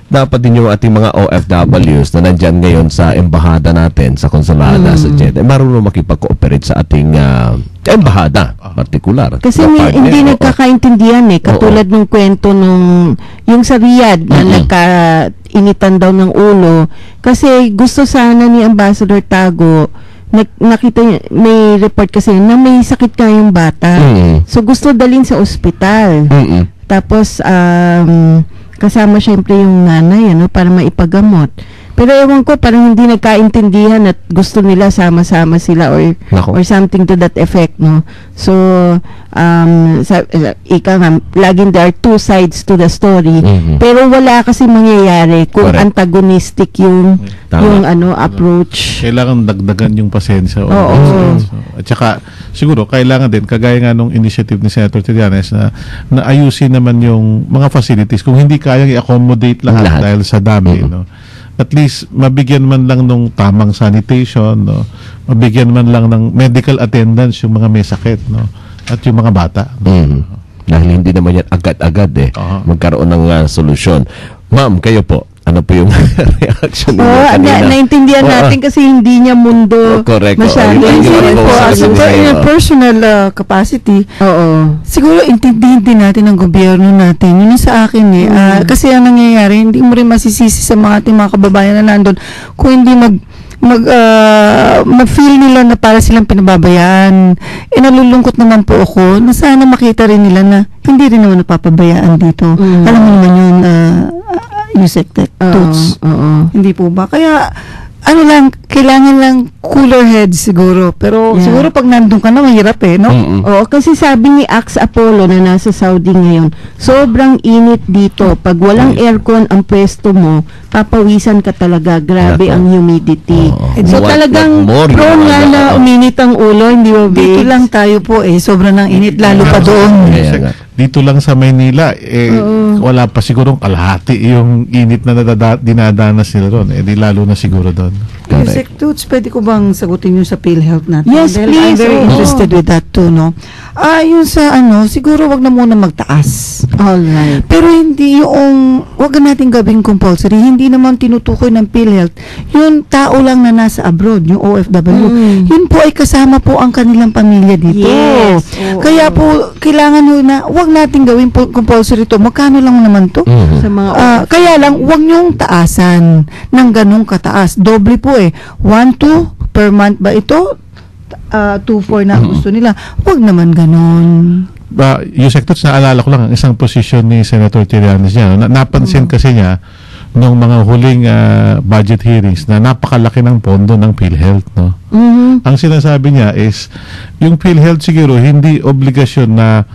dapat din yung ating mga OFWs na nandyan ngayon sa embahada natin, sa konsulada sa Jeddah, marunong makipag-cooperate sa ating embahada, partikular. Kasi hindi nagkakaintindihan katulad ng kwento yung sa Riyadh na nagkainitan daw ng ulo. Kasi gusto sana ni Ambassador Tago, nakita niya, may report kasi na may sakit nga yung bata. So gusto dalhin sa ospital. Tapos kasama syempre yung nanay para maipagamot. Pero ewan ko, parang hindi nagkaintindihan at gusto nila sama-sama sila or something to that effect, no. So laging there are two sides to the story. Pero wala kasi mangyayari kung antagonistic yung approach. Kailangan dagdagan yung pasensya. Oo. At saka siguro kailangan din, kagaya nga nung initiative ni Senator Trillanes na ayusin naman yung mga facilities. Kung hindi kayang i-accommodate lahat dahil sa dami, no? At least mabigyan man lang ng tamang sanitation, no? Mabigyan man lang ng medical attendance yung mga may sakit, no? At yung mga bata. Dahil hindi naman yan agad-agad magkaroon ng solusyon. Ma'am, kayo po, ano po yung reaction niyo kanina? Naintindihan natin kasi hindi niya mundo correct. masyado. Yun po, in a personal capacity, siguro intindihin din natin ang gobyerno natin. Yun yung sa akin kasi ang nangyayari, hindi mo rin masisisi sa mga ating mga kababayan na nandun kung hindi mag-feel nila na para silang pinababayaan. Nalulungkot naman po ako na sana makita rin nila na hindi rin naman napapabayaan dito. Alam mo naman yun, Yusek Toots. Hindi po ba? Kaya, kailangan lang cooler heads siguro. Pero siguro pag nandun ka na, mahirap no? Oo, kasi sabi ni Axe Apollo na nasa Saudi ngayon, sobrang init dito. Pag walang aircon ang pwesto mo, papawisan ka talaga. Grabe ang humidity. So talagang prone nga na uminit ang ulo, hindi ba, Dito lang tayo po sobrang ng init, lalo pa doon. Dito lang sa Maynila, wala pa sigurong kalahati yung init na dinadanas nila doon. Di lalo na siguro doon. Yusek Toots, pwede ko bang sagutin yung sa PhilHealth natin? Yes, dahil please. I'm very interested with that too, no? Yung sa siguro wag na muna magtaas. Alright. Pero hindi wag natin gawing compulsory. Hindi naman tinutukoy ng PhilHealth yung tao lang na nasa abroad, yung OFW. Yun po ay kasama po ang kanilang pamilya dito. Yes. Kaya po, kailangan na wag natin gawing compulsory to. Magkano lang naman to? Sa mga Kaya lang, wag niyong taasan ng ganong kataas. Doble po 1-2 per month ba ito? 2-4 na gusto nila. Wag naman ganon. Yusek Toots, naalala ko lang ang isang posisyon ni Senator Trillanes niya. Napansin kasi niya nung mga huling budget hearings na napakalaki ng pondo ng PhilHealth, no? Ang sinasabi niya is yung PhilHealth siguro hindi obligasyon na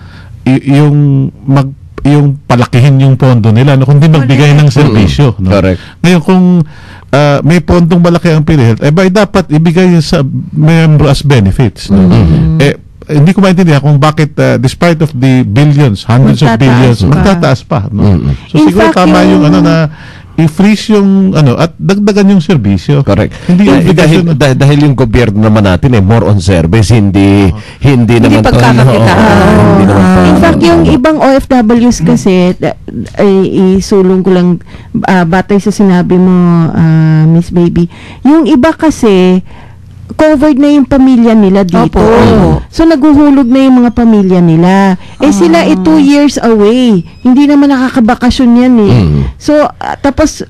yung palakihin yung pondo nila, no, kundi magbigay ng serbisyo, no? Correct. Ngayon kung may pondong malaki ang PhilHealth, dapat ibigay yun sa member as benefits, no? Hindi ko maintindihan kung bakit despite of the billions, hundreds of billions, magtataas pa, no? So In siguro fact, tama yung i-freeze yung at dagdagan yung serbisyo. Correct. Hindi obligasyon dahil yung gobyerno naman natin more on service, hindi naman pagkakakitaan. In fact, yung ibang OFWs kasi, isulong ko lang batay sa sinabi mo, Miss Baby, yung iba kasi covered na yung pamilya nila dito. So, naguhulog na yung mga pamilya nila. Sila 2 years away. Hindi naman nakakabakasyon yan So, tapos,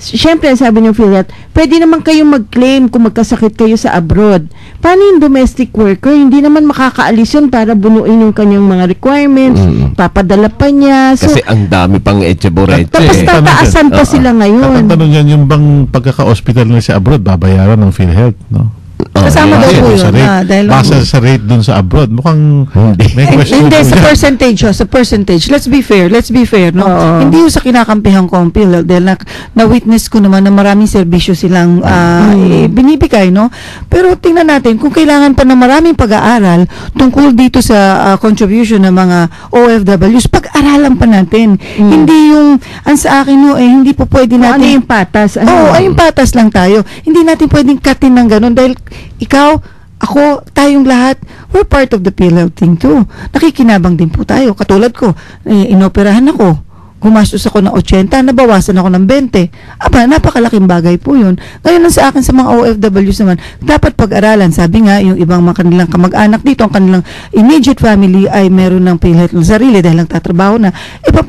syempre, sabi ng PhilHealth, pwede naman kayong mag-claim kung magkasakit kayo sa abroad. Paano yung domestic worker? Hindi naman makakaalis yun para bunuin yung kanyang mga requirements. Papadala pa niya. So, kasi ang dami pang etche-boreche. tapos tataasan pa sila ngayon. Ang tanong yan, yung bang pagkaka-hospital na sa abroad, babayaran ng PhilHealth, no? Kasama daw po yun. Base sa rate dun sa abroad. Mukhang may question. Hindi, sa percentage. Let's be fair, no? Hindi yung sa kinakampihan ko ang PhilHealth dahil na-witness ko naman na maraming serbisyo silang binibigay, no? Pero tingnan natin, kung kailangan pa na maraming pag-aaral tungkol dito sa contribution ng mga OFWs, pag-aralan pa natin. Hindi yung, sa akin, hindi po pwede natin. Ano yung patas? Yung patas lang tayo. Hindi natin pwedeng katin ng ganun dahil ikaw, ako, tayong lahat, we're part of the PhilHealth thing too. Nakikinabang din po tayo. Katulad ko, inoperahan ako. Gumastos ako ng 80, nabawasan ako ng 20. Napakalaking bagay po yun. Ngayon lang sa akin, sa mga OFWs naman, dapat pag-aralan. Sabi nga, yung ibang mga kanilang kamag-anak dito, ang kanilang immediate family ay meron ng PhilHealth ng sarili dahil nagtatrabaho na.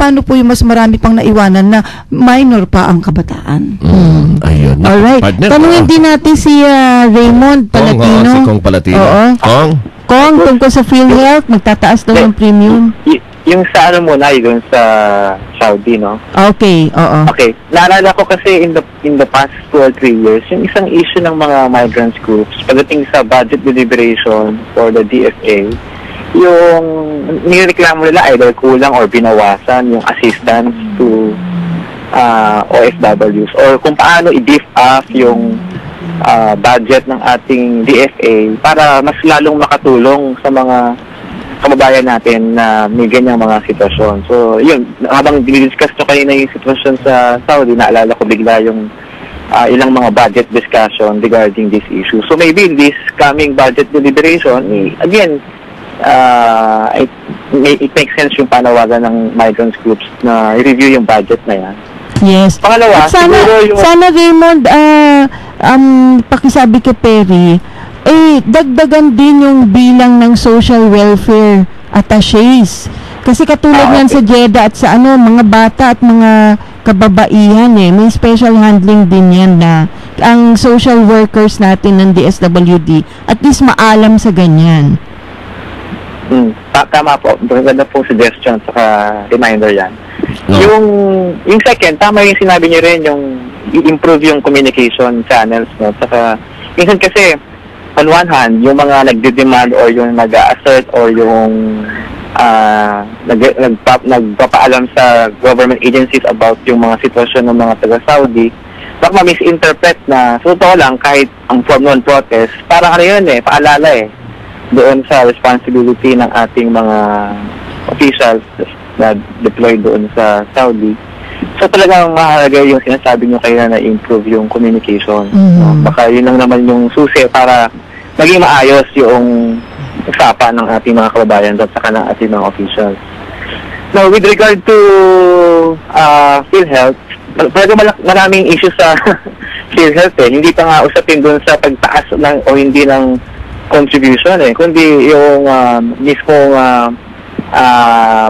Paano po yung mas marami pang naiwanan na minor pa ang kabataan? Ayun. Alright. Tanungin din natin si Raymond Palatino. Si Kong Palatino. Kong, tungkol sa PhilHealth, magtataas daw ng premium. Yung sa muna, yung sa Saudi, no? Okay, oo. Okay. Naalala ko kasi in the past 2 or 3 years, yung isang issue ng mga migrants groups pagdating sa budget deliberation for the DFA, yung nireklamo nila either kulang or binawasan yung assistance to OFWs or kung paano i-beef up yung budget ng ating DFA para mas lalong makatulong sa mga kababayan natin na may ganyang mga sitwasyon. So, yun, habang dinidiscuss nyo kanina yung sitwasyon sa Saudi, naalala ko bigla yung ilang mga budget discussion regarding this issue. So, maybe this coming budget deliberation, again, it makes sense yung panawagan ng migrants groups na i-review yung budget na yan. Yes. Pangalawa, At sana Raymond, pakisabi kay Perry, dagdagan din yung bilang ng social welfare attaches. Kasi katulad yan sa Jeddah at sa mga bata at mga kababaihan may special handling din yan na ang social workers natin ng DSWD at least maalam sa ganyan. Tama po. Maganda pong suggestion saka reminder yan. No. Yung second, tama yung sinabi niyo rin, yung i-improve yung communication channels. No? Saka, minsan kasi, on one hand, yung mga nagde-demand or yung nag-assert or yung nagpapaalam sa government agencies about yung mga sitwasyon ng mga taga-Saudi, baka ma-misinterpret na, so totoo lang, kahit ang form non-protest, parang paalala doon sa responsibility ng ating mga officials na deployed doon sa Saudi. So talagang mahalaga yung sinasabi nyo kayo na improve yung communication. No? Baka yun lang naman yung susi para maging maayos yung usapan ng ating mga kababayan at saka ng ating mga officials. Now, with regard to PhilHealth, talaga maraming issues sa PhilHealth Hindi pa nga usapin doon sa pagtaas ng o hindi ng contribution kundi yung mismong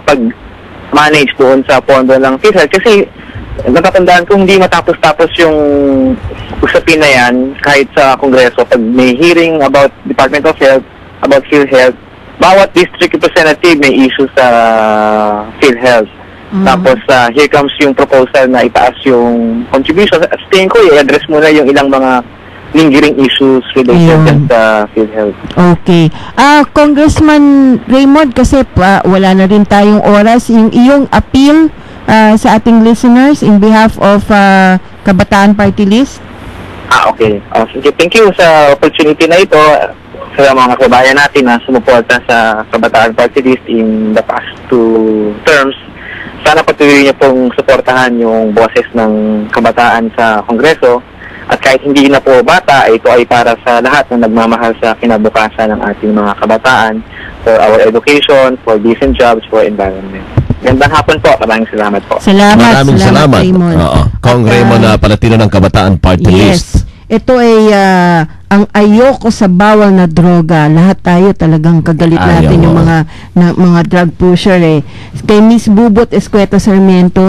pag-manage doon sa pondo ng PhilHealth. Kasi natatandaan ko hindi matapos-tapos yung usapin na yan kahit sa Kongreso. Pag may hearing about Department of Health, about PhilHealth, bawat district representative may issue sa PhilHealth. Tapos here comes yung proposal na itaas yung contribution. At tingin ko i-address muna yung ilang mga lingering issues related sa PhilHealth. Okay. Congressman Raymond, kasi wala na rin tayong oras, yung iyong appeal sa ating listeners in behalf of Kabataan Party List. Okay. Sige, thank you sa opportunity na ito sa mga kababayan natin na sumuporta sa Kabataan Party List in the past 2 terms. Sana patuloy niyo pong suportahan yung boses ng kabataan sa Kongreso. At kahit hindi na po bata, ito ay para sa lahat na nagmamahal sa kinabukasan ng ating mga kabataan for our education, for decent jobs, for environment. Gandang hapon po. Maraming salamat po. Maraming salamat. Raymond. Kong Raymond na Palatino ng Kabataan Party List. Ito ay ang ayoko sa bawal na droga. Lahat tayo talagang kagalit natin yung mga drug pusher Kay Miss Bubot Escueta Sarmiento,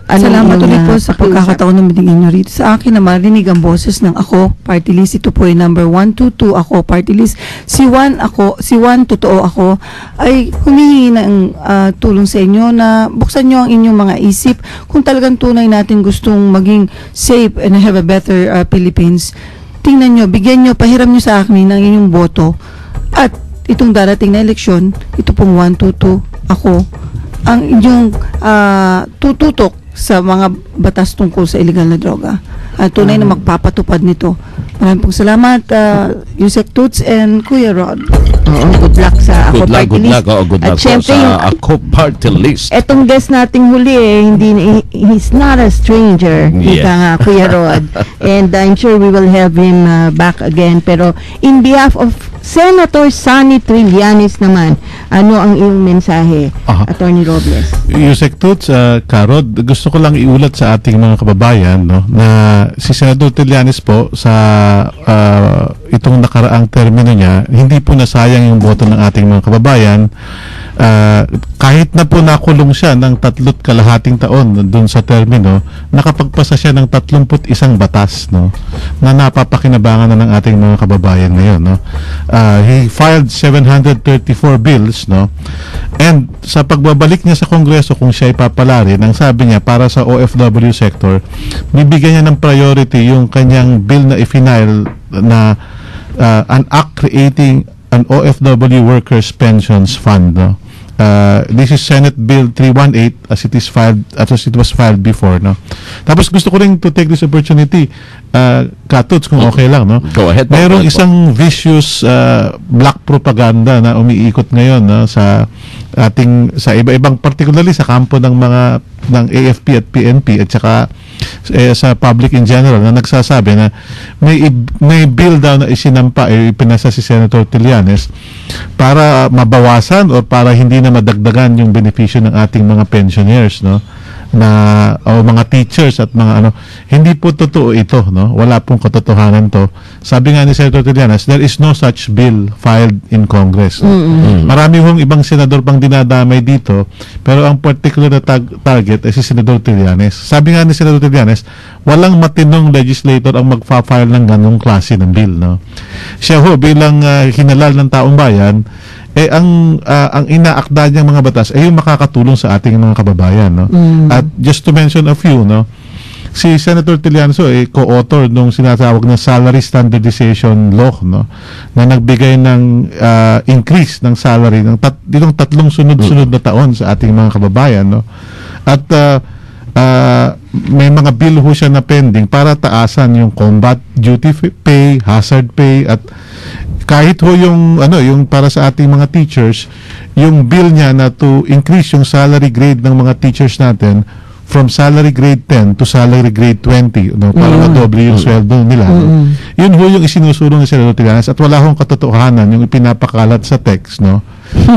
salamat ulit po sa pagkakataon na binigyan nyo rito. Sa akin na marinig ang boses ng Ako Party List. Ito po ay number 122 Ako Party List. Si Juan Totoo Ako ay humihingi ng tulong sa inyo na buksan nyo ang inyong mga isip kung talagang tunay natin gustong maging safe and have a better Philippines. Tingnan nyo, bigyan nyo, pahiram nyo sa akin ng inyong boto. At itong darating na eleksyon, ito pong 122 Ako ang inyong tututok sa mga batas tungkol sa illegal na droga. Tunay na magpapatupad nito. Maraming pong salamat, Yusek Toots and Kuya Rod. Good luck sa Ako Party List. Good luck sa Ako Party List. Etong guest nating huli, he's not a stranger. Ika nga, Kuya Rod. And I'm sure we will have him back again. Pero in behalf of Senator Sonny Trillanes naman, ano ang iyong mensahe, Attorney Robles? Yusek Toots, Karod, gusto ko lang iulat sa ating mga kababayan na si Senator Trillanes po sa itong nakaraang termino niya, hindi po nasayang yung boto ng ating mga kababayan. Kahit na po nakulong siya ng 3.5 taon dun sa termino, nakapagpasa siya ng 31 batas na napapakinabangan na ng ating mga kababayan ngayon. He filed 734 bills and sa pagbabalik niya sa Kongreso, kung siya ay papalarin, ang sabi niya para sa OFW sector, bibigyan niya ng priority yung kanyang bill na i-file na an act creating an OFW Workers Pensions Fund. This is Senate Bill 318 as it was filed before, no. Tapos gusto ko rin to take this opportunity, Katuts, kung okay lang, no. Go ahead. Mayroong isang vicious black propaganda na umiikot ngayon, no, sa iba-ibang, particularly sa kampo ng AFP at PNP at saka sa public in general, na nagsasabi na may bill daw na isinampa, ipinasa si Senator Trillanes para mabawasan o para hindi na madagdagan yung benepisyo ng ating mga pensioners, no, o mga teachers at mga hindi po totoo ito, no. Wala pong katotohanan to. Sabi nga ni Senator Trillanes, there is no such bill filed in Congress. No? Marami hong ibang senador pang dinadamay dito, pero ang particular na target ay si Senator Trillanes. Sabi nga ni Senator Trillanes, walang matinong legislator ang magfa-file ng ganong klase ng bill, no. Siya ho bilang hinalal ng taong bayan, ang inaakda niyang mga batas ay yung makakatulong sa ating mga kababayan, no. At just to mention a few, no, si Senator Trillanes co-author nung sinasawag na salary standardization law, no, na nagbigay ng increase ng salary ng ditong 3 sunod-sunod na taon sa ating mga kababayan, no. At may mga bill ho siya na pending para taasan yung combat duty pay, hazard pay, at kahit ho yung para sa ating mga teachers, yung bill niya na to increase yung salary grade ng mga teachers natin from salary grade 10 to salary grade 20, no, para madoble yung sweldo nila. Yun ho yung isinusulong ni Senator Trillanes, at wala hong katotohanan yung ipinapakalat sa text, no,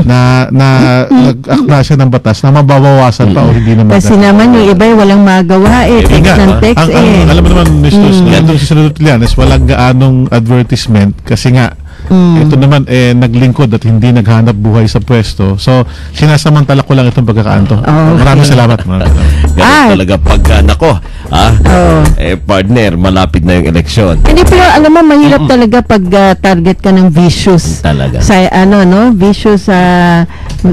na nag-akla siya ng batas na mababawasan pa o hindi naman. Kasi naman yung iba walang magawa text ng text alam mo naman, Mr. Itong si Senator Trillanes, walang gaanong advertisement kasi nga ito naman naglingkod at hindi naghanap buhay sa pwesto. So, sinasamantala ko lang itong pagkakaanto. Maraming salamat. Ganun talaga pagka partner, malapit na yung eleksyon. Hindi, pero alam mo, mahirap talaga pag target ka ng vicious. Talaga. Sa vicious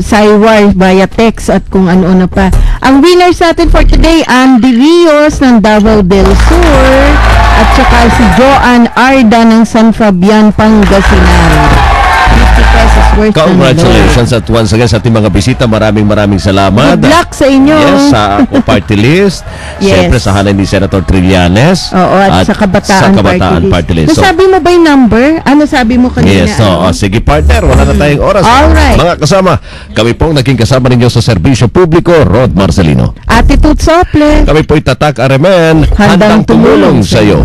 cywar via text at kung ano-ano pa. Ang winners natin for today, Andy Rios ng Davao del Sur at saka si Joanne Arda ng San Fabian, Pangasinan. 50 pesos worth. Congratulations at once again sa ating mga bisita. Maraming salamat. Good luck sa inyo. Yes, sa party list. Siyempre sa halin ni Senator Trillanes. Oo, at sa Kabataan Party List. Nasabi mo ba yung number? Ano sabi mo kanina? Yes, sige partner, wala na tayong oras. Alright. Mga kasama, kami pong naging kasama ninyo sa serbisyo publiko, Rod Marcelino. Attitude Sople. Kami po'y Tatak Aremen, handang tumulong sa iyo.